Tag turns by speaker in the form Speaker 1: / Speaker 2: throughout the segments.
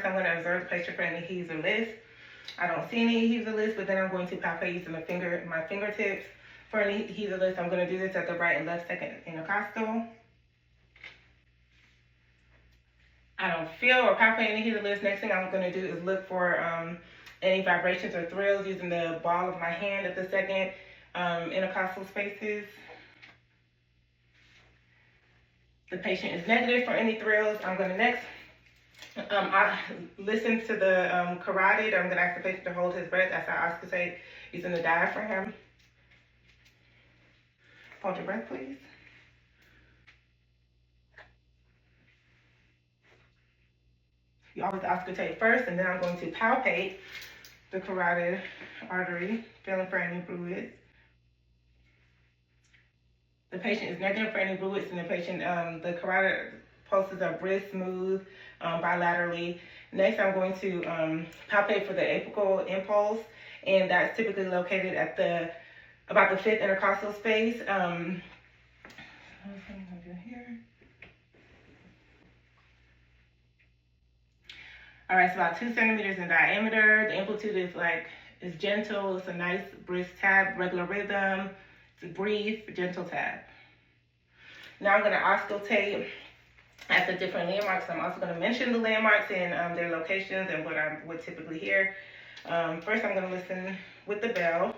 Speaker 1: First, I'm going to observe the patient for any heaves or lifts. I don't see any heaves or lifts, but then I'm going to palpate using my fingertips. For any heaves or lifts, I'm going to do this at the right and left second intercostal. I don't feel or palpate any heaves or lifts. Next thing I'm going to do is look for any vibrations or thrills using the ball of my hand at the second intercostal spaces. The patient is negative for any thrills. I'm going to next I listen to the carotid. I'm going to ask the patient to hold his breath as I auscultate using the diaphragm. Hold your breath, please. You always auscultate first, and then I'm going to palpate the carotid artery, feeling for any fluids. The patient is negative for any fluids, and the patient, the carotid pulses are brisk, smooth, bilaterally. Next, I'm going to palpate for the apical impulse, and that's typically located at about the 5th intercostal space. All right, it's about 2 centimeters in diameter. The amplitude is gentle. It's a nice brisk tap, regular rhythm. It's a brief, gentle tap. Now I'm going to auscultate at the different landmarks. I'm also going to mention the landmarks and their locations and what I would typically hear. First, I'm going to listen with the bell.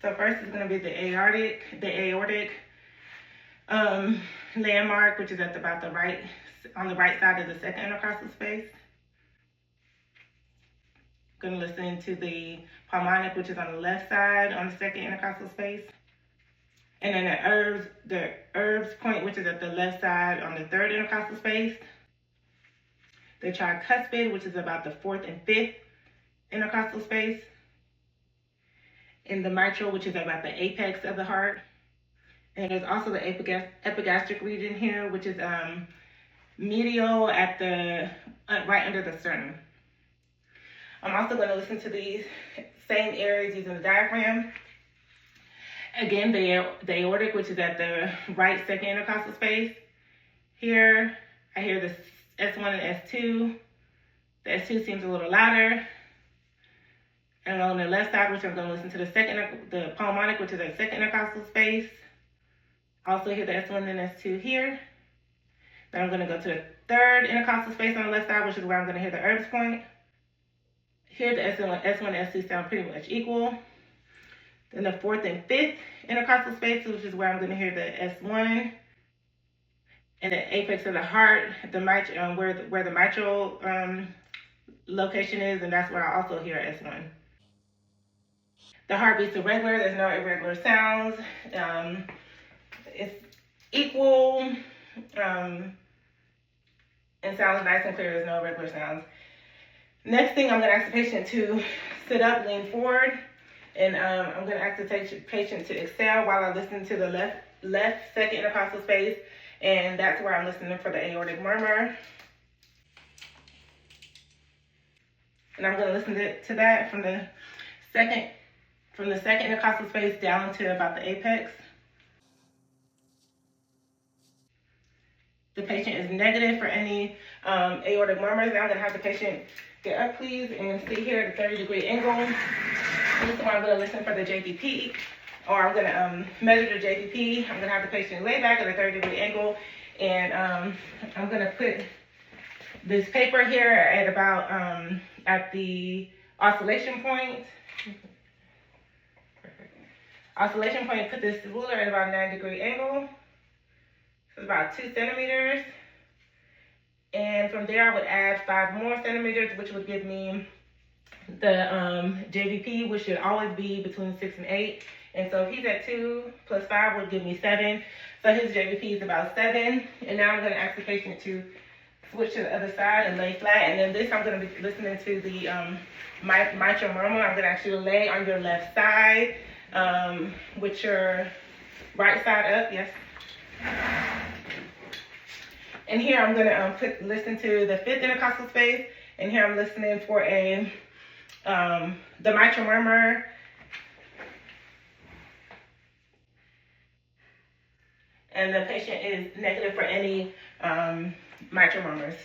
Speaker 1: So first is going to be the aortic landmark, which is at about on the right side of the 2nd intercostal space. I'm going to listen to the pulmonic, which is on the left side on the 2nd intercostal space. And then the Erb's point, which is at the left side on the 3rd intercostal space. The tricuspid, which is about the 4th and 5th intercostal space. And the mitral, which is about the apex of the heart. And there's also the epigastric region here, which is medial at the right under the sternum. I'm also going to listen to these same areas using the diaphragm. Again, the aortic, which is at the right 2nd intercostal space. Here, I hear the S1 and S2. The S2 seems a little louder. And on the left side, which I'm going to listen to the pulmonic, which is at 2nd intercostal space. Also hear the S1 and S2 here. Then I'm going to go to the 3rd intercostal space on the left side, which is where I'm going to hear the Erb's point. Here, the S1 and S2 sound pretty much equal. Then the 4th and 5th intercostal space, which is where I'm going to hear the S1. And the apex of the heart, where the mitral location is, and that's where I also hear S1. The heartbeat's irregular. There's no irregular sounds. It's equal and sounds nice and clear. There's no irregular sounds. Next thing, I'm going to ask the patient to sit up, lean forward, and I'm going to ask the patient to exhale while I listen to the left 2nd intercostal space, and that's where I'm listening for the aortic murmur. And I'm going to listen to that from the second intercostal space down to about the apex. The patient is negative for any aortic murmurs. Now I'm going to have the patient get up, please, and see here at a 30-degree angle. This is where I'm going to listen for the JVP, or I'm going to measure the JVP. I'm going to have the patient lay back at a 30-degree angle, and I'm going to put this paper here at about at the oscillation point. Oscillation point, put this ruler at about a 90-degree angle. So it's about 2 centimeters. And from there, I would add 5 more centimeters, which would give me the JVP, which should always be between 6 and 8. And so if he's at 2 plus 5 would give me 7. So his JVP is about 7. And now I'm going to ask the patient to switch to the other side and lay flat. And then this, I'm going to be listening to the mitral murmur. I'm going to actually lay on your left side with your right side up. Yes. And here I'm going to listen to the 5th intercostal space, and here I'm listening for the mitral murmur. And the patient is negative for any mitral murmurs.